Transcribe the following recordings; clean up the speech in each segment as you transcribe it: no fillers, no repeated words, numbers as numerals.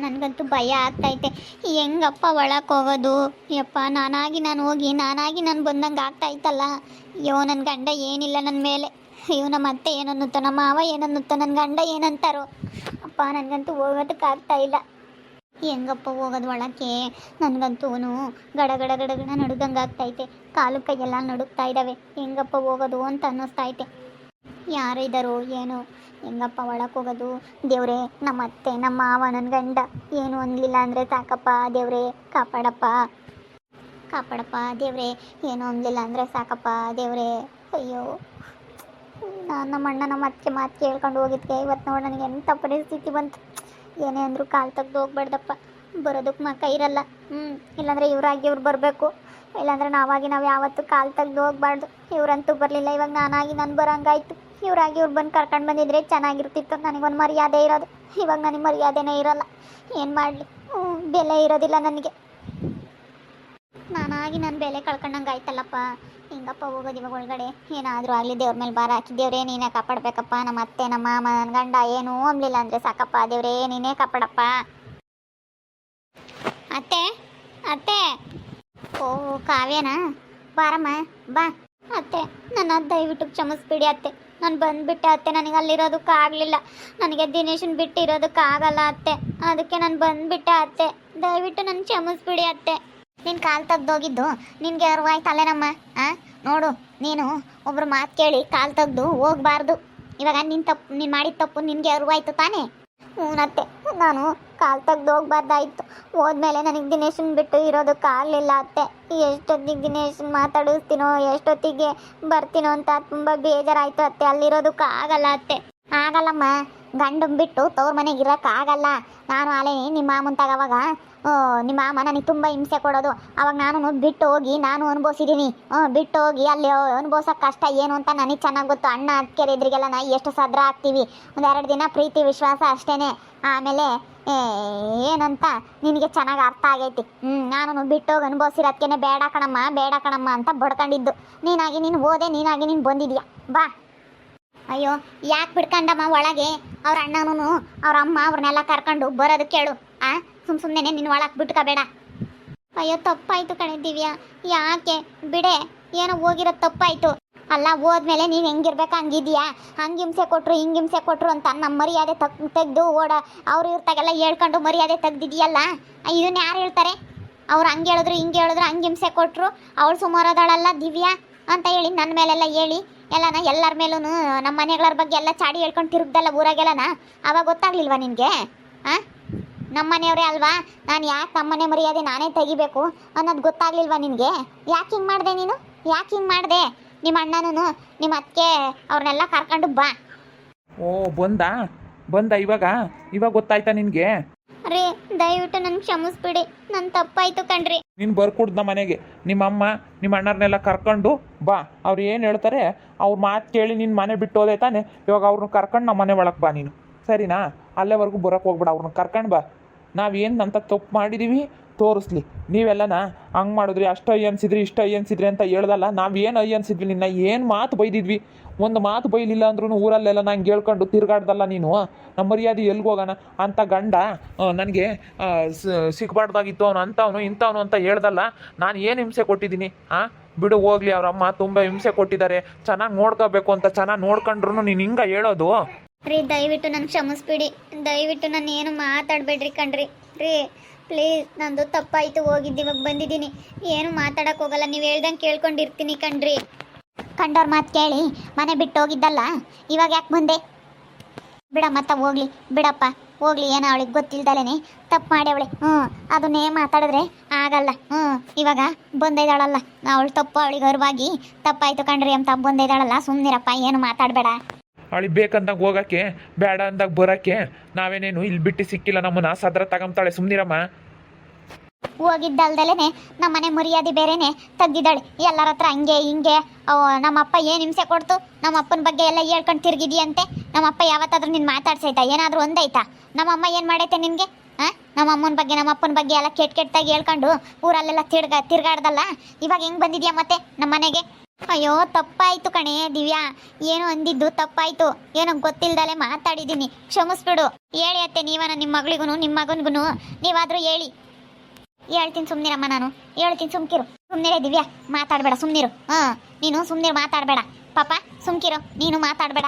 ನನಗಂತೂ ಭಯ ಆಗ್ತೈತೆ. ಹೆಂಗಪ್ಪ ಒಳಕ್ಕೆ ಹೋಗೋದು? ಯಪ್ಪ, ನಾನಾಗಿ ನಾನು ಹೋಗಿ ನಾನಾಗಿ ನಾನು ಬಂದಂಗೆ ಆಗ್ತಾಯಿತ್ತಲ್ಲ. ಅಯ್ಯೋ, ನನ್ನ ಗಂಡ ಏನಿಲ್ಲ ನನ್ನ ಮೇಲೆ. ಅಯ್ಯೋ, ನಮ್ಮ ಅತ್ತೆ ಏನನ್ನುತ್ತೋ, ನಮ್ಮ ಮಾವ ಏನನ್ನುತ್ತೋ, ನನ್ನ ಗಂಡ ಏನಂತಾರೋ. ಅಪ್ಪ, ನನಗಂತೂ ಹೋಗೋದಕ್ಕಾಗ್ತಾ ಇಲ್ಲ. ಹೆಂಗಪ್ಪ ಹೋಗೋದು ಒಳಕ್ಕೆ? ನನಗಂತೂ ಗಡ ಗಡ ಗಡ ಗಡ ನಡುಗಂಗೆ ಆಗ್ತೈತೆ. ಕಾಲು ಕೈಯೆಲ್ಲ ನಡುಗ್ತಾ ಇದ್ದಾವೆ. ಹೆಂಗಪ್ಪ ಹೋಗೋದು ಅಂತ ಅನ್ನಿಸ್ತೈತೆ. ಯಾರು ಇದ್ದಾರೋ ಏನೋ, ಹೆಂಗಪ್ಪ ಒಳಕ್ಕೆ ಹೋಗೋದು? ದೇವ್ರೆ, ನಮ್ಮ ಅತ್ತೆ ನಮ್ಮ ಮಾವ ನನ್ನ ಗಂಡ ಏನು ಅನ್ನಲಿಲ್ಲ ಅಂದರೆ ಸಾಕಪ್ಪ. ದೇವ್ರೆ ಕಾಪಾಡಪ್ಪ, ಕಾಪಾಡಪ್ಪ ದೇವ್ರೆ. ಏನು ಅನ್ನಲಿಲ್ಲ ಅಂದರೆ ಸಾಕಪ್ಪ ದೇವ್ರೆ. ಅಯ್ಯೋ, ನಾನು ನಮ್ಮ ಅಣ್ಣ ನಮ್ಮ ಅತ್ತೆ ಮಾತು ಕೇಳ್ಕೊಂಡು ಹೋಗಿದ್ದೆ. ಇವತ್ತು ನೋಡಿ ನನಗೆ ಎಂಥ ಪರಿಸ್ಥಿತಿ ಬಂತು. ಏನೇ ಅಂದರೂ ಕಾಲು ತೆಗ್ದು ಹೋಗ್ಬೇಡ್ದಪ್ಪ. ಬರೋದಕ್ಕೆ ಕೈ ಇರಲ್ಲ. ಇಲ್ಲಾಂದರೆ ಇವರಾಗಿ ಇವ್ರು ಬರಬೇಕು. ಇಲ್ಲಾಂದರೆ ನಾವು ಯಾವತ್ತೂ ಕಾಲು ತೆಗ್ದು ಹೋಗ್ಬಾರ್ದು. ಇವರಂತೂ ಬರಲಿಲ್ಲ. ಇವಾಗ ನಾನಾಗಿ ನಾನು ಬರೋಂಗಾಯ್ತು. ಇವರಾಗಿ ಇವ್ರು ಬಂದು ಕರ್ಕೊಂಡು ಬಂದಿದ್ರೆ ಚೆನ್ನಾಗಿರ್ತಿತ್ತು. ನನಗೊಂದು ಮರ್ಯಾದೆ ಇರೋದು. ಇವಾಗ ನನಗೆ ಮರ್ಯಾದೆನೇ ಇರೋಲ್ಲ. ಏನು ಮಾಡಲಿ? ಬೆಲೆ ಇರೋದಿಲ್ಲ ನನಗೆ. ನಾನಾಗಿ ನನ್ನ ಬೆಲೆ ಕಳ್ಕೊಂಡಂಗೆ ಆಯ್ತಲ್ಲಪ್ಪ. ಹಿಂಗಪ್ಪ ಹೋಗೋದು ಇವಾಗ ಒಳಗಡೆ? ಏನಾದರೂ ಆಗಲಿ, ದೇವ್ರ ಮೇಲೆ ಭಾರ ಹಾಕಿ, ದೇವ್ರೇ ನೀನೇ ಕಾಪಾಡಬೇಕಪ್ಪ. ನಮ್ಮ ಅತ್ತೆ ನಮ್ಮ ಮಾಮ ನನ್ನ ಗಂಡ ಏನೂ ಅನ್ನಲಿಲ್ಲ ಅಂದರೆ ಸಾಕಪ್ಪ. ದೇವ್ರೇ ನೀನೇ ಕಾಪಾಡಪ್ಪ. ಅತ್ತೆ, ಅತ್ತೆ. ಓ, ಕಾವ್ಯನಾ? ಬಾರಮ್ಮ ಬಾ. ಅತ್ತೆ, ನನ್ನ ದಯವಿಟ್ಟು ಕ್ಷಮಿಸ್ಬಿಡಿ ಅತ್ತೆ. ನಾನು ಬಂದುಬಿಟ್ಟೆ ಅತ್ತೆ. ನನಗೆ ಅಲ್ಲಿರೋದಕ್ಕಾಗಲಿಲ್ಲ. ನನಗೆ ದಿನೇಶನ್ ಬಿಟ್ಟು ಇರೋದಕ್ಕಾಗಲ್ಲ ಅತ್ತೆ. ಅದಕ್ಕೆ ನಾನು ಬಂದುಬಿಟ್ಟೆ ಅತ್ತೆ. ದಯವಿಟ್ಟು ನನ್ನ ಕ್ಷಮಿಸ್ಬಿಡಿ ಅತ್ತೆ. ನಿನ್ನ ಕಾಲು ತೆಗ್ದೋಗಿದ್ದು ನಿನಗೆ ಅರಿವಾಯ್ತಲ್ಲೇನಮ್ಮ? ನೋಡು, ನೀನು ಒಬ್ರು ಮಾತು ಕೇಳಿ ಕಾಲು ತೆಗ್ದು ಹೋಗಬಾರ್ದು. ಇವಾಗ ನೀನು ಮಾಡಿದ ತಪ್ಪು ನಿನಗೆ ಅರಿವಾಯ್ತು ತಾನೇ? ಹ್ಞೂನತ್ತೆ, ನಾನು ಕಾಲು ತೆಗ್ದು ಹೋಗ್ಬಾರ್ದಾಯ್ತು. ಹೋದ್ಮೇಲೆ ನನಗೆ ದಿನೇಶನ್ ಬಿಟ್ಟು ಇರೋದಕ್ಕಾಗಲಿಲ್ಲ ಅತ್ತೆ. ಎಷ್ಟೊತ್ತಿಗೆ ದಿನೇಶನ್ ಮಾತಾಡಿಸ್ತೀನೋ, ಎಷ್ಟೊತ್ತಿಗೆ ಬರ್ತೀನೋ ಅಂತ ತುಂಬ ಬೇಜಾರಾಯಿತು ಅತ್ತೆ. ಅಲ್ಲಿರೋದಕ್ಕಾಗಲ್ಲ ಅತ್ತೆ. ಆಗಲ್ಲಮ್ಮ, ಗಂಡನ್ ಬಿಟ್ಟು ತವ್ರ ಮನೆಗೆ ಇರೋಕ್ಕಾಗಲ್ಲ. ನಾನು ಅಲ್ಲೇ ನಿಮ್ಮ ಮಾಮಂತಾಗ ಅವಾಗ ನಿಮ್ಮ ಮಾಮ ನನಗೆ ತುಂಬ ಹಿಂಸೆ ಕೊಡೋದು. ಅವಾಗ ನಾನು ಬಿಟ್ಟು ಹೋಗಿ ನಾನು ಅನುಭವಿಸಿದ್ದೀನಿ. ಬಿಟ್ಟು ಹೋಗಿ ಅಲ್ಲಿ ಅನುಭವಿಸೋಕೆ ಕಷ್ಟ ಏನು ಅಂತ ನನಗೆ ಚೆನ್ನಾಗಿ ಗೊತ್ತು. ಅಣ್ಣ ಅತ್ತಿಗೆರ ಎದುರಿಗೆಲ್ಲ ನಾ ಎಷ್ಟು ಸದ್ರ ಆಗ್ತೀವಿ. ಒಂದೆರಡು ದಿನ ಪ್ರೀತಿ ವಿಶ್ವಾಸ ಅಷ್ಟೇ. ಆಮೇಲೆ ಏನಂತ ನಿನಗೆ ಚೆನ್ನಾಗಿ ಅರ್ಥ ಆಗೈತಿ. ನಾನು ಬಿಟ್ಟು ಹೋಗಿ ಅನುಭವಿಸಿರೋದಕ್ಕೆ ಬೇಡ ಕಣಮ್ಮ, ಬೇಡ ಕಣಮ್ಮ ಅಂತ ಬಡ್ಕೊಂಡಿದ್ದು. ನೀನಾಗಿ ನೀನು ಹೋದೆ, ನೀನಾಗಿ ನೀನು ಬಂದಿದ್ಯಾ. ಬಾ. ಅಯ್ಯೋ, ಯಾಕೆ ಬಿಡ್ಕಂಡಮ್ಮ ಒಳಗೆ? ಅವ್ರ ಅಣ್ಣನೂ ಅವ್ರ ಅಮ್ಮ ಅವ್ರನ್ನೆಲ್ಲ ಕರ್ಕೊಂಡು ಬರೋದಕ್ಕೆ ಕೇಳು. ಸುಮ್ಮನೆ ನಿನ್ನ ಒಳಗೆ ಬಿಟ್ಕೋಬೇಡ. ಅಯ್ಯೋ, ತಪ್ಪಾಯಿತು ಕಣೆ ದಿವ್ಯಾ. ಯಾಕೆ ಬಿಡೆ, ಏನೋ ಹೋಗಿರೋದು ತಪ್ಪಾಯಿತು. ಅಲ್ಲ, ಹೋದ್ಮೇಲೆ ನೀನು ಹೆಂಗಿರ್ಬೇಕು ಹಂಗಿದ್ಯಾ. ಹಂಗೆ ಹಿಂಸೆ ಕೊಟ್ಟರು ಹಿಂಗೆ ಹಿಂಸೆ ಕೊಟ್ಟರು ಅಂತ ನಮ್ಮ ಮರ್ಯಾದೆ ತೆಗೆದು ಅವ್ರು ಇರ್ತಾಗೆಲ್ಲ ಹೇಳ್ಕೊಂಡು ಮರ್ಯಾದೆ ತೆಗ್ದಿದ್ಯಲ್ಲ. ಇದನ್ನ ಯಾರು ಹೇಳ್ತಾರೆ? ಅವ್ರು ಹಂಗೆ ಹೇಳಿದ್ರು ಹಿಂಗೆ ಹೇಳಿದ್ರು, ಹಂಗೆ ಹಿಂಸೆ ಕೊಟ್ಟರು, ಅವಳು ಸುಮಾರದಳಲ್ಲ ದಿವ್ಯಾ ಅಂತ ಹೇಳಿ ನನ್ನ ಮೇಲೆಲ್ಲ ಹೇಳಿ ಎಲ್ಲರ ಮೇಲೂ ನಮ್ಮ ಮನೆಗಳ ಬಗ್ಗೆ ಎಲ್ಲ ಚಾಡಿ ಹೇಳ್ಕೊಂಡು ತಿರುಗ್ದಲ್ಲ ಊರಾಗೆಲ್ಲನ. ಅವಾಗ ಗೊತ್ತಾಗ್ಲಿಲ್ವಾ ನಿನಗೆ? ನಮ್ಮ ಮನೆಯವರೇ ಅಲ್ವಾ, ನಾನು ಯಾಕೆ ನಮ್ಮನೆ ಮರ್ಯಾದೆ ನಾನೇ ತೆಗಿಬೇಕು ಅನ್ನೋದು ಗೊತ್ತಾಗ್ಲಿಲ್ವಾ ನಿನಗೆ? ಯಾಕೆ ಹಿಂಗೆ ಮಾಡಿದೆ ನೀನು? ಯಾಕೆ ಹಿಂಗೆ ಮಾಡಿದೆ? ನಿಮ್ಮ ಅಣ್ಣನೂ ನಿಮ್ಮ ಅತ್ತಿಗೆ ಅವ್ರನ್ನೆಲ್ಲ ಕರ್ಕೊಂಡು ಬಾ. ಓ, ಬಂದ ಇವಾಗ ಗೊತ್ತಾಯ್ತಾ ನಿನಗೆ? ರೀ, ದಯವಿಟ್ಟು ನನ್ನ ಕ್ಷಮಿಸ್ಬಿಡಿ. ನನ್ನ ತಪ್ಪಾಯ್ತು ಕಣ್ರಿ. ನೀನು ಬರ್ಕೊಡ್ದು ನಮ್ಮ ಮನೆಗೆ. ನಿಮ್ಮ ಅಮ್ಮ ನಿಮ್ಮ ಅಣ್ಣರನ್ನೆಲ್ಲ ಕರ್ಕೊಂಡು ಬಾ. ಅವ್ರು ಏನು ಹೇಳ್ತಾರೆ ಅವ್ರ ಮಾತು ಕೇಳಿ ನಿನ್ನ ಮನೆ ಬಿಟ್ಟು ಹೋದೆ ತಾನೆ. ಇವಾಗ ಅವ್ರನ್ನ ಕರ್ಕೊಂಡು ನಮ್ಮ ಮನೆ ಒಳಗೆ ಬಾ ನೀನು, ಸರಿನಾ? ಅಲ್ಲೇವರೆಗೂ ಬರೋಕ್ಕೆ ಹೋಗ್ಬೇಡ. ಅವ್ರನ್ನ ಕರ್ಕೊಂಡು ಬಾ. ನಾವೇನು ಅಂತ ತಪ್ಪು ಮಾಡಿದ್ದೀವಿ ತೋರಿಸ್ಲಿ. ನೀವೆಲ್ಲನ ಹಂಗೆ ಮಾಡಿದ್ರಿ, ಅಷ್ಟು ಅನ್ಸಿದ್ರಿ ಇಷ್ಟು ಅನ್ಸಿದ್ರಿ ಅಂತ ಹೇಳ್ದಲ್ಲ. ನಾವೇನು ಅನ್ಸಿದ್ವಿ ನಿನ್ನ? ಏನು ಮಾತು ಬೈದಿದ್ವಿ? ಒಂದು ಮಾತು ಬೈಲಿಲ್ಲ ಅಂದ್ರೂ ಊರಲ್ಲೆಲ್ಲ ನಂಗೆ ಹೇಳ್ಕೊಂಡು ತಿರ್ಗಾಡ್ದಲ್ಲ ನೀನು. ನಮ್ಮ ಮರ್ಯಾದೆ ಎಲ್ಗೆ ಹೋಗೋಣ ಅಂತ ಗಂಡ ನನಗೆ ಸಿಗ್ಬಾರ್ದಾಗಿತ್ತು. ಅವನು ಅಂಥವನು ಇಂಥವನು ಅಂತ ಹೇಳ್ದಲ್ಲ. ನಾನು ಏನು ಹಿಂಸೆ ಕೊಟ್ಟಿದ್ದೀನಿ? ಬಿಡು ಹೋಗ್ಲಿ. ಅವ್ರಮ್ಮ ತುಂಬ ಹಿಂಸೆ ಕೊಟ್ಟಿದ್ದಾರೆ. ಚೆನ್ನಾಗಿ ನೋಡ್ಕೋಬೇಕು ಅಂತ ಚೆನ್ನಾಗಿ ನೋಡ್ಕೊಂಡ್ರು ನೀನು ಹಿಂಗೆ ಹೇಳೋದು? ರೀ, ದಯವಿಟ್ಟು ನನ್ನ ಕ್ಷಮಿಸ್ಬಿಡಿ. ದಯವಿಟ್ಟು ನಾನು ಏನು ಮಾತಾಡಬೇಡ್ರಿ ಕಣ್ರಿ. ರೀ, ಪ್ಲೀಸ್, ನಂದು ತಪ್ಪಾಯಿತು. ಹೋಗಿದ್ದು ಇವಾಗ ಬಂದಿದ್ದೀನಿ. ಏನು ಮಾತಾಡಕ್ಕೆ ಹೋಗಲ್ಲ. ನೀವು ಹೇಳ್ದಂಗೆ ಕೇಳ್ಕೊಂಡಿರ್ತೀನಿ ಕಣ್ರಿ. ಕಂಡವ್ರ ಮಾತು ಕೇಳಿ ಮನೆ ಬಿಟ್ಟು ಹೋಗಿದ್ದಲ್ಲ, ಇವಾಗ ಯಾಕೆ ಬಂದೆ? ಬಿಡ, ಮತ್ತೆ ಹೋಗ್ಲಿ ಬಿಡಪ್ಪ, ಹೋಗ್ಲಿ. ಏನೋ ಅವಳಿಗೆ ಗೊತ್ತಿಲ್ದಲೇ ತಪ್ಪು ಮಾಡ್ಯವಳೆ. ಅದನ್ನೇ ಮಾತಾಡಿದ್ರೆ ಆಗಲ್ಲ. ಇವಾಗ ಬಂದಿದ್ದಾಳಲ್ಲ, ಅವಳು ತಪ್ಪು, ಅವಳಿಗೆ ಅರಿವಾಗಿ ತಪ್ಪಾಯ್ತು ಕಣ್ರಿ ಅಂತ ಬಂದಿದ್ದಾಳಲ್ಲ. ಸುಮ್ಮನಿರಪ್ಪ, ಏನು ಮಾತಾಡಬೇಡ. ಅವಳಿಗೆ ಬೇಕಂದಾಗ ಹೋಗೋಕ್ಕೆ, ಬೇಡ ಅಂದಾಗ ಬರೋಕ್ಕೆ ನಾವೇನೇನು ಇಲ್ಲಿ ಬಿಟ್ಟು ಸಿಕ್ಕಿಲ್ಲ. ನಮ್ಮನ್ನ ಸದ್ರ ತಗೊಂತಾಳೆ. ಸುಮ್ಮನಿರಮ್ಮ. ಹೋಗಿದ್ದಲ್ದಲೇ ನಮ್ಮ ಮನೆ ಮರ್ಯಾದೆ ಬೇರೆನೆ ತೆಗ್ದಿದ್ದಾಳೆ. ಎಲ್ಲರ ಹತ್ರ ಹಂಗೆ ಹಿಂಗೆ. ನಮ್ಮಪ್ಪ ಏನು ಹಿಂಸೆ ಕೊಡ್ತು, ನಮ್ಮಪ್ಪನ ಬಗ್ಗೆ ಎಲ್ಲ ಹೇಳ್ಕೊಂಡು ತಿರುಗಿದೆಯಂತೆ. ನಮ್ಮಪ್ಪ ಯಾವತ್ತಾದ್ರೂ ನಿನ್ನ ಮಾತಾಡ್ಸೈತಾ? ಏನಾದರೂ ಒಂದೈತಾ? ನಮ್ಮಮ್ಮ ಏನು ಮಾಡೈತೆ ನಿನಗೆ? ನಮ್ಮ ಅಮ್ಮನ ಬಗ್ಗೆ ನಮ್ಮ ಅಪ್ಪನ ಬಗ್ಗೆ ಎಲ್ಲ ಕೆಟ್ಟಾಗಿ ಹೇಳ್ಕೊಂಡು ಊರಲ್ಲೆಲ್ಲ ತಿರ್ಗಾಡ್ದಲ್ಲ. ಇವಾಗ ಹೆಂಗೆ ಬಂದಿದ್ಯಾ ಮತ್ತೆ ನಮ್ಮ ಮನೆಗೆ? ಅಯ್ಯೋ ತಪ್ಪಾಯ್ತು ಕಣೆ ದಿವ್ಯಾ, ಏನು ಅಂದಿದ್ದು ತಪ್ಪಾಯ್ತು, ಏನೋ ಗೊತ್ತಿಲ್ದಲೆ ಮಾತಾಡಿದ್ದೀನಿ, ಕ್ಷಮಿಸ್ಬಿಡು. ಹೇಳಿ ಅತ್ತೆ, ನೀವನ ನಿಮ್ಮ ಮಗಳಿಗೂ ನಿಮ್ಮ ಮಗನಿಗೂ ನೀವಾದರೂ ಹೇಳಿ. ಹೇಳ್ತೀನಿ ಸುಮ್ಮನಿರಮ್ಮ, ನಾನು ಹೇಳ್ತೀನಿ, ಸುಮ್ಕಿರು. ಸುಮ್ಮನಿರೇ ದಿವ್ಯಾ, ಮಾತಾಡಬೇಡ, ಸುಮ್ಮನಿರು. ನೀನು ಸುಮ್ಮನಿರು, ಮಾತಾಡಬೇಡ. ಪಾಪ ಸುಮ್ಕಿರು, ನೀನು ಮಾತಾಡಬೇಡ.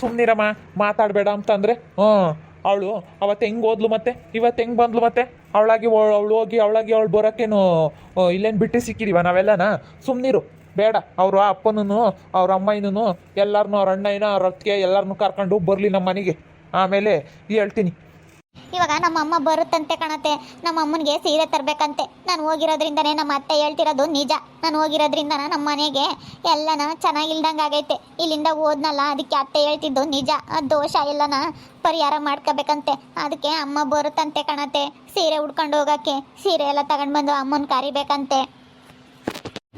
ಸುಮ್ಮನಿರಮ್ಮ, ಮಾತಾಡಬೇಡ ಅಂತಂದರೆ ಅವಳು ಅವತ್ತು ಹೆಂಗೆ ಹೋದ್ಲು ಮತ್ತೆ ಇವತ್ತು ಹೆಂಗೆ ಬಂದ್ಲು ಮತ್ತೆ ಅವಳು ಹೋಗಿ ಅವಳು ಬರೋಕ್ಕೇನು ಇಲ್ಲೇನು ಬಿಟ್ಟು ಸಿಕ್ಕಿದೀವ ನಾವೆಲ್ಲನ? ಸುಮ್ಮನಿರು, ಬೇಡ. ಅವ್ರ ಅಪ್ಪನೂ ಅವ್ರ ಅಮ್ಮನೂ ಎಲ್ಲರನ್ನೂ ಅವ್ರ ಅಣ್ಣಯ್ಯನ ಅವ್ರ ಅತ್ತಿಗೆ ಎಲ್ಲರನ್ನೂ ಕರ್ಕೊಂಡು ಬರಲಿ ನಮ್ಮ ಮನೆಗೆ, ಆಮೇಲೆ ಹೇಳ್ತೀನಿ. ಇವಾಗ ನಮ್ಮ ಅಮ್ಮ ಬರುತ್ತಂತೆ ಕಣತ್ತೆ, ನಮ್ಮ ಅಮ್ಮನಿಗೆ ಸೀರೆ ತರಬೇಕಂತೆ. ನಾನು ಹೋಗಿರೋದ್ರಿಂದನೇ ನಮ್ಮ ಅತ್ತೆ ಹೇಳ್ತಿರೋದು ನಿಜ. ನಾನು ಹೋಗಿರೋದ್ರಿಂದ ನಮ್ಮ ಮನೆಗೆ ಎಲ್ಲನ ಚೆನ್ನಾಗಿಲ್ದಂಗೆ ಆಗೈತೆ. ಇಲ್ಲಿಂದ ಹೋದ್ನಲ್ಲ, ಅದಕ್ಕೆ ಅತ್ತೆ ಹೇಳ್ತಿದ್ದು ನಿಜ. ಆ ದೋಷ ಎಲ್ಲನ ಪರಿಹಾರ ಮಾಡ್ಕೋಬೇಕಂತೆ. ಅದಕ್ಕೆ ಅಮ್ಮ ಬರುತ್ತಂತೆ ಕಣತ್ತೆ, ಸೀರೆ ಉಡ್ಕೊಂಡು ಹೋಗೋಕ್ಕೆ. ಸೀರೆ ಎಲ್ಲ ತಗೊಂಡು ಬಂದು ಅಮ್ಮನ ಕರಿಬೇಕಂತೆ.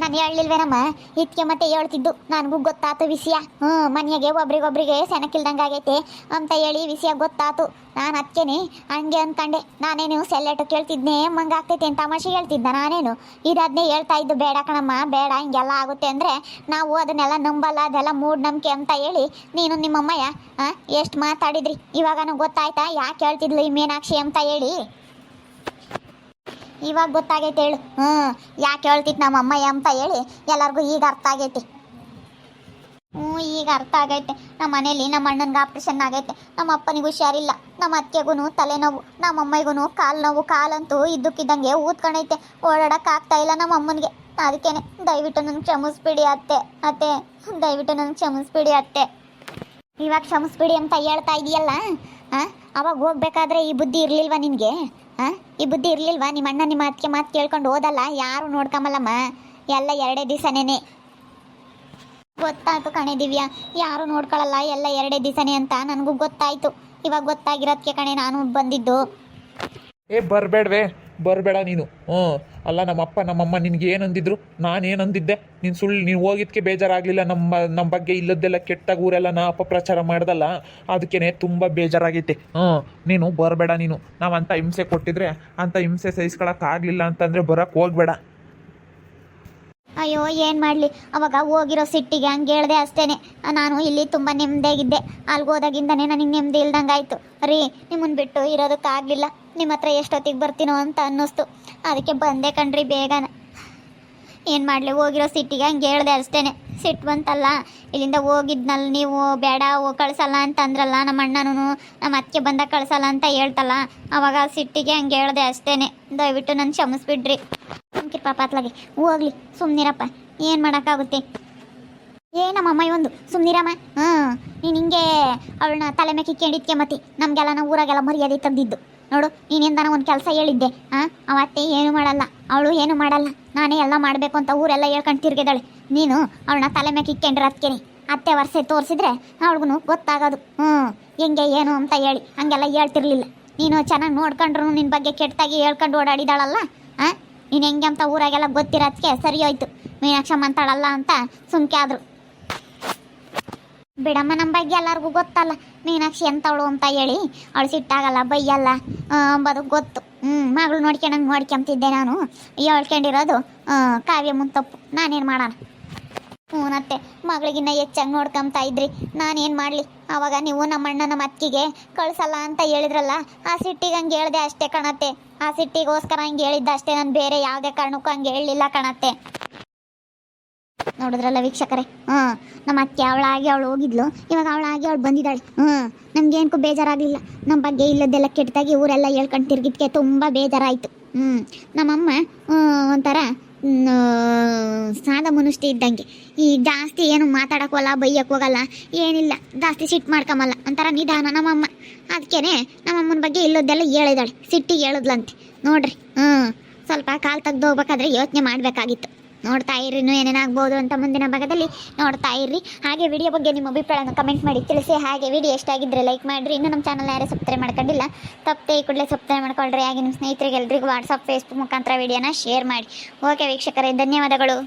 ನಾನು ಹೇಳಲಿಲ್ವೇನಮ್ಮ, ಇದಕ್ಕೆ ಮತ್ತೆ ಹೇಳ್ತಿದ್ದು. ನನಗೂ ಗೊತ್ತಾತು ವಿಷಯ. ಮನೆಯಾಗೆ ಒಬ್ರಿಗೊಬ್ರಿಗೆ ಸೆನಕಿಲ್ದಂಗೆ ಆಗೈತೆ ಅಂತ ಹೇಳಿ ವಿಷಯ ಗೊತ್ತಾತು. ನಾನು ಅದಕ್ಕೇನೆ ಹಂಗೆ ಅಂದ್ಕೊಂಡೆ. ನಾನೇನು ಸೆಲ್ಲೆಟು ಕೇಳ್ತಿದ್ನೆ, ಮಂಗಾಗ್ತೈತೆ ಅಂತ ತಮಾಷೆ ಹೇಳ್ತಿದ್ದ. ನಾನೇನು ಇದನ್ನೇ ಹೇಳ್ತಾ ಇದ್ದು, ಬೇಡ ಕಣಮ್ಮ, ಬೇಡ, ಹಿಂಗೆಲ್ಲ ಆಗುತ್ತೆ ಅಂದರೆ ನಾವು ಅದನ್ನೆಲ್ಲ ನಂಬಲ್ಲ, ಅದೆಲ್ಲ ಮೂಢನಂಬಿಕೆ ಅಂತ ಹೇಳಿ ನೀನು ನಿಮ್ಮಮ್ಮಯ್ಯ ಎಷ್ಟು ಮಾತಾಡಿದ್ರಿ. ಇವಾಗ ನನಗೆ ಗೊತ್ತಾಯ್ತಾ ಯಾಕೆ ಹೇಳ್ತಿದ್ಲು ಈ ಮೀನಾಕ್ಷಿ ಅಂತ ಹೇಳಿ. ಇವಾಗ ಗೊತ್ತಾಗೈತೆ ಹೇಳು. ಯಾಕೆ ಹೇಳ್ತಿತ್ತು ನಮ್ಮ ಅಮ್ಮಯ್ಯ ಅಂತ ಹೇಳಿ ಎಲ್ಲರಿಗೂ ಈಗ ಅರ್ಥ ಆಗೈತಿ. ಈಗ ಅರ್ಥ ಆಗೈತೆ. ನಮ್ಮ ಮನೇಲಿ ನಮ್ಮ ಅಣ್ಣನಿಗೆ ಆಪ್ರೇಷನ್ ಆಗೈತೆ, ನಮ್ಮ ಅಪ್ಪನಿಗೂ ಹುಷಾರಿಲ್ಲ, ನಮ್ಮ ಅತ್ತಿಗೆಗೂ ತಲೆನೋವು, ನಮ್ಮ ಅಮ್ಮಯ್ಯಗೂ ಕಾಲು ನೋವು. ಕಾಲಂತೂ ಇದ್ದಕ್ಕಿದ್ದಂಗೆ ಊದ್ಕೊಂಡೈತೆ, ಓಡಾಡೋಕ್ಕಾಗ್ತಾ ಇಲ್ಲ ನಮ್ಮ ಅಮ್ಮನಿಗೆ. ಅದಕ್ಕೇನೆ ದಯವಿಟ್ಟು ನನಗೆ ಕ್ಷಮಿಸ್ಬಿಡಿ ಅತ್ತೆ. ದಯವಿಟ್ಟು ನನಗೆ ಕ್ಷಮಿಸ್ಬಿಡಿ ಅತ್ತೆ. ಇವಾಗ ಕ್ಷಮಿಸ್ಬಿಡಿ ಅಂತ ಹೇಳ್ತಾ ಇದೆಯಲ್ಲ, ಅವಾಗ ಹೋಗ್ಬೇಕಾದ್ರೆ ಈ ಬುದ್ಧಿ ಇರಲಿಲ್ವಾ ನಿನಗೆ? ಈ ಬುದ್ಧಿ ಇರಲಿಲ್ವಾ? ನಿಮ್ಮ ಅಣ್ಣ ನಿಮ್ಮ ಅತ್ತಿಗೆ ಮಾತು ಕೇಳ್ಕೊಂಡು ಹೋದಲ್ಲ, ಯಾರು ನೋಡ್ಕೊಂಬಲ್ಲಮ್ಮ, ಎಲ್ಲ 2 ದಿವಸನೇ. ಗೊತ್ತಾಯ್ತು ಕಣೆ ದಿವ್ಯಾ, ಯಾರು ನೋಡ್ಕೊಳ್ಳಲ್ಲ, ಎಲ್ಲ 2 ದಿವಸನೇ ಅಂತ ನನಗೂ ಗೊತ್ತಾಯ್ತು. ಇವಾಗ ಗೊತ್ತಾಗಿರೋದಕ್ಕೆ ಕಣೆ ನಾನು ಬಂದಿದ್ದು. ಬರಬೇಡ ನೀನು. ಅಲ್ಲ, ನಮ್ಮಪ್ಪ ನಮ್ಮಮ್ಮ ನಿನ್ಗೆ ಏನಂದಿದ್ರು, ನಾನೇನಂದಿದ್ದೆ? ನೀನು ಹೋಗಿದ್ದಕ್ಕೆ ಬೇಜಾರಾಗಲಿಲ್ಲ. ನಮ್ಮ ಬಗ್ಗೆ ಇಲ್ಲದ್ದೆಲ್ಲ ಕೆಟ್ಟಾಗ ಊರೆಲ್ಲ ಅಪಪ್ರಚಾರ ಮಾಡ್ದಲ್ಲ, ಅದಕ್ಕೇನೆ ತುಂಬ ಬೇಜಾರಾಗೈತೆ. ನೀನು ಬರಬೇಡ. ನೀನು ನಾವು ಅಂಥ ಹಿಂಸೆ ಕೊಟ್ಟಿದ್ರೆ, ಅಂಥ ಹಿಂಸೆ ಸಹಿಸ್ಕೊಳಕ್ಕಾಗಲಿಲ್ಲ ಅಂತಂದರೆ ಬರೋಕ್ಕೆ ಹೋಗಬೇಡ. ಅಯ್ಯೋ ಏನು ಮಾಡಲಿ, ಅವಾಗ ಹೋಗಿರೋ ಸಿಟ್ಟಿಗೆ ಹಂಗೆ ಹೇಳ್ದೆ ಅಷ್ಟೇ. ನಾನು ಇಲ್ಲಿ ತುಂಬ ನೆಮ್ಮದಿಯಾಗಿದ್ದೆ. ಅಲ್ಲಿಗೆ ಹೋದಾಗಿಂದನೇ ನನಗೆ ನೆಮ್ಮದಿ ಇಲ್ದಂಗೆ ಆಯಿತು ರೀ. ನಿಮ್ಮನ್ನು ಬಿಟ್ಟು ಇರೋದಕ್ಕಾಗಲಿಲ್ಲ. ನಿಮ್ಮ ಹತ್ರ ಎಷ್ಟೊತ್ತಿಗೆ ಬರ್ತೀನೋ ಅಂತ ಅನ್ನಿಸ್ತು, ಅದಕ್ಕೆ ಬಂದೆ ಕಣ್ರಿ ಬೇಗನ. ಏನು ಮಾಡಲಿ, ಹೋಗಿರೋ ಸಿಟ್ಟಿಗೆ ಹಂಗೆ ಹೇಳ್ದೆ ಅಷ್ಟೇ. ಸಿಟ್ಟು ಬಂತಲ್ಲ, ಇಲ್ಲಿಂದ ಹೋಗಿದ್ನಲ್ಲ ನೀವು, ಬೇಡ ಕಳಿಸಲ್ಲ ಅಂತ ಅಂದ್ರಲ್ಲ ನಮ್ಮ ಅಣ್ಣನೂ, ನಮ್ಮ ಅತ್ತಿಗೆ ಬಂದಾಗ ಕಳಿಸಲ್ಲ ಅಂತ ಹೇಳ್ತಲ್ಲ, ಅವಾಗ ಸಿಟ್ಟಿಗೆ ಹಂಗೆ ಹೇಳ್ದೆ ಅಷ್ಟೇ. ದಯವಿಟ್ಟು ನನ್ನ ಕ್ಷಮಿಸ್ಬಿಡ್ರಿ. ಸುಮ್ಕಿರ್ ಪಾಪ ಅತ್ಲಾಗೆ ಹೋಗ್ಲಿ, ಸುಮ್ಮನಿರಪ್ಪ, ಏನು ಮಾಡೋಕ್ಕಾಗುತ್ತೆ. ನಮ್ಮಮ್ಮ ಒಂದು ಸುಮ್ಮನಿರಮ್ಮ. ನೀನು ಹಿಂಗೆ ಅವಳನ್ನ ತಲೆ ಮೇಲೆ ಕಿಕ್ಕೊಂಡಿದ್ಕೆ ಮತ್ತೆ ನಮಗೆಲ್ಲ ನಾವು ಊರಾಗೆಲ್ಲ ಮರ್ಯಾದೆ ತಂದಿದ್ದು ನೋಡು. ನೀನಿಂದ ಒಂದು ಕೆಲಸ ಹೇಳಿದ್ದೆ, ಅವತ್ತೆ ಏನು ಮಾಡಲ್ಲ, ಅವಳು ಏನು ಮಾಡಲ್ಲ, ನಾನೇ ಎಲ್ಲ ಮಾಡಬೇಕು ಅಂತ ಊರೆಲ್ಲ ಹೇಳ್ಕೊಂಡು ತಿರ್ಗಿದಾಳೆ. ನೀನು ಅವಳನ್ನ ತಲೆ ಮೇಲೆ ಕಿಕ್ಕೊಂಡ್ರೆ ಅದಕ್ಕೇನೆ ಅತ್ತೆ ವರ್ಷೆ ತೋರಿಸಿದ್ರೆ ಅವಳಿಗೂ ಗೊತ್ತಾಗೋದು ಹೆಂಗೆ ಏನು ಅಂತ ಹೇಳಿ. ಹಂಗೆಲ್ಲ ಹೇಳ್ತಿರ್ಲಿಲ್ಲ. ನೀನು ಚೆನ್ನಾಗಿ ನೋಡ್ಕೊಂಡ್ರು ನಿನ್ನ ಬಗ್ಗೆ ಕೆಟ್ಟಾಗಿ ಹೇಳ್ಕೊಂಡು ಓಡಾಡಿದಾಳಲ್ಲ, ನೀನು ಹೆಂಗೆ ಅಂತ ಊರಾಗೆಲ್ಲ ಗೊತ್ತಿರೋದಕ್ಕೆ ಸರಿ ಹೋಯ್ತು. ಮೀನಾಕ್ಷಮ್ಮ ಅಂತಾಳಲ್ಲ ಅಂತ ಸುಮ್ಕೆ ಆದರು. ಬಿಡಮ್ಮ, ನಮ್ಮ ಬಗ್ಗೆ ಎಲ್ಲರಿಗೂ ಗೊತ್ತಲ್ಲ ಮೀನಾಕ್ಷಿ ಎಂತವಳು ಅಂತ ಹೇಳಿ. ಅವಳು ಸಿಟ್ಟಾಗಲ್ಲ, ಬೈಯಲ್ಲ ಅಂಬೋದು ಗೊತ್ತು. ಮಗಳು ನೋಡ್ಕೊಂತಿದ್ದೆ ನಾನು. ಹೇಳ್ಕೊಂಡಿರೋದು ಕಾವ್ಯ ಮುಂತಪ್ಪು, ನಾನೇನು ಮಾಡೋಣ? ಮತ್ತೆ ಮಗಳಿಗಿನ್ನ ಹೆಚ್ಚಾಗಿ ನೋಡ್ಕೊಂತ ಇದ್ರಿ, ನಾನೇನು ಮಾಡಲಿ? ಆವಾಗ ನೀವು ನಮ್ಮ ಅಣ್ಣ ನಮ್ಮ ಅತ್ತಿಗೆ ಕಳಿಸಲ್ಲ ಅಂತ ಹೇಳಿದ್ರಲ್ಲ, ಆ ಸಿಟ್ಟಿಗೆ ಹಂಗೆ ಹೇಳ್ದೆ ಅಷ್ಟೇ ಕಣತ್ತೆ. ಆ ಸಿಟ್ಟಿಗೋಸ್ಕರ ಹಂಗೆ ಹೇಳಿದ್ದ ಅಷ್ಟೇ, ನಾನು ಬೇರೆ ಯಾವುದೇ ಕಾರಣಕ್ಕೂ ಹಂಗೆ ಹೇಳಲಿಲ್ಲ ಕಣತ್ತೆ. ನೋಡಿದ್ರಲ್ಲ ವೀಕ್ಷಕರೇ, ನಮ್ಮ ಅತ್ತೆ ಅವಳಾಗಿ ಅವಳು ಹೋಗಿದ್ಲು, ಇವಾಗ ಅವಳಾಗಿ ಅವಳು ಬಂದಿದ್ದಾಳೆ. ನಮ್ಗೇನಕ್ಕೂ ಬೇಜಾರಾಗಲಿಲ್ಲ. ನಮ್ಮ ಬಗ್ಗೆ ಇಲ್ಲದೆಲ್ಲ ಕೆಟ್ಟದಾಗಿ ಊರೆಲ್ಲ ಹೇಳ್ಕೊಂಡು ತಿರ್ಗಿದ್ಕೆ ತುಂಬ ಬೇಜಾರಾಯಿತು. ನಮ್ಮಮ್ಮ ಒಂಥರ ಸಾದ ಮನುಷ್ಯ ಇದ್ದಂಗೆ, ಈ ಜಾಸ್ತಿ ಏನು ಮಾತಾಡಕ್ಕೆ ಹೋಗಲ್ಲ, ಬೈಯಕ್ಕೆ ಹೋಗಲ್ಲ, ಏನಿಲ್ಲ, ಜಾಸ್ತಿ ಸಿಟ್ಟು ಮಾಡ್ಕೊಂಬಲ್ಲ, ಒಂಥರ ನಿಧಾನ ನಮ್ಮಮ್ಮ. ಅದಕ್ಕೇನೆ ನಮ್ಮಮ್ಮನ ಬಗ್ಗೆ ಇಲ್ಲದೆಲ್ಲ ಹೇಳಿದಾಳೆ, ಸಿಟ್ಟಿಗೆ ಹೇಳಿದ್ಲಂತೆ ನೋಡ್ರಿ. ಸ್ವಲ್ಪ ಕಾಲು ತೆಗ್ದು ಹೋಗ್ಬೇಕಾದ್ರೆ ಯೋಚನೆ ಮಾಡಬೇಕಾಗಿತ್ತು. ನೋಡ್ತಾ ಇರ್ರಿ, ಇನ್ನೂ ಏನೇನಾಗ್ಬೋದು ಅಂತ ಮುಂದಿನ ಭಾಗದಲ್ಲಿ ನೋಡ್ತಾ ಇರ್ರಿ. ಹಾಗೆ ವಿಡಿಯೋ ಬಗ್ಗೆ ನಿಮ್ಮ ಅಭಿಪ್ರಾಯನ ಕಮೆಂಟ್ ಮಾಡಿ ತಿಳಿಸಿ. ಹಾಗೆ ವಿಡಿಯೋ ಎಷ್ಟಾಗಿದ್ದರೆ ಲೈಕ್ ಮಾಡಿರಿ. ಇನ್ನೂ ನಮ್ಮ ಚಾನಲ್ ಯಾರೇ ಸಬ್ಸ್ಕ್ರೈಬ್ ಮಾಡ್ಕೊಂಡಿಲ್ಲ, ತಪ್ಪದೆ ಈ ಕೂಡಲೇ ಸಬ್ಸ್ಕ್ರೈಬ್ ಮಾಡ್ಕೊಳ್ರಿ. ಹಾಗೆ ನಿಮ್ಮ ಸ್ನೇಹಿತರಿಗೆ ಎಲ್ರಿಗೂ ವಾಟ್ಸಪ್ ಫೇಸ್ಬುಕ್ ಮುಖಾಂತರ ವಿಡಿಯೋನ ಶೇರ್ ಮಾಡಿ. ಓಕೆ ವೀಕ್ಷಕರೇ, ಧನ್ಯವಾದಗಳು.